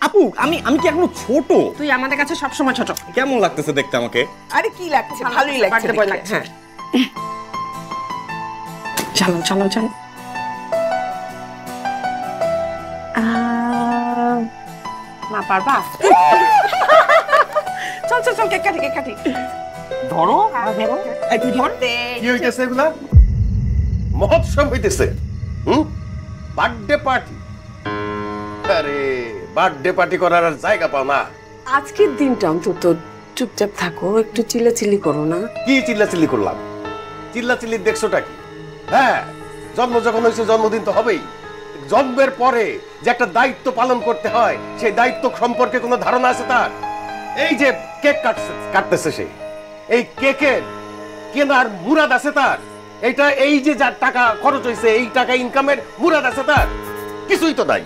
আপু আমি আমি কি এখনো ছোট? তুই আমাদের কাছে সবসময় ছোট। কেমন লাগতেছে দেখতে আমাকে? আরে কি লাগছে, ভালোই লাগছে। বার্থডে বয় লাগছে। হ্যাঁ চলো চলো চলো। মা পারবা? চল চল চল, কেক কাটি কেক কাটি। ধরো ধরো। এই তুই ধর। কি হইতেছে এগুলা? মহোৎসব হইতেছে। Birthday party. আরে বার্থডে পার্টি করার আর জায়গা পাও না। আজকের দিনটা অন্তত চুপচাপ থাকো, একটু চিল্লাচিল্লি করো না। কি চিল্লাচিল্লি করলাম? চিল্লাচিল্লি দেখছোটা কি? হ্যাঁ, জন্ম যখন হয়েছে জন্মদিন তো হবেই। জন্মের পরে যে একটা দায়িত্ব পালন করতে হয়, সেই দায়িত্ব সম্পর্কে কোনো ধারণা আছে তার? এই যে কেক কাটতেছে সে, এই কেকের কেনার মুরাদ আছে তার? এই যে যার টাকা খরচ হয়েছে, এই টাকা ইনকামের মুরাদ আছে তার? কিছুই তো নাই।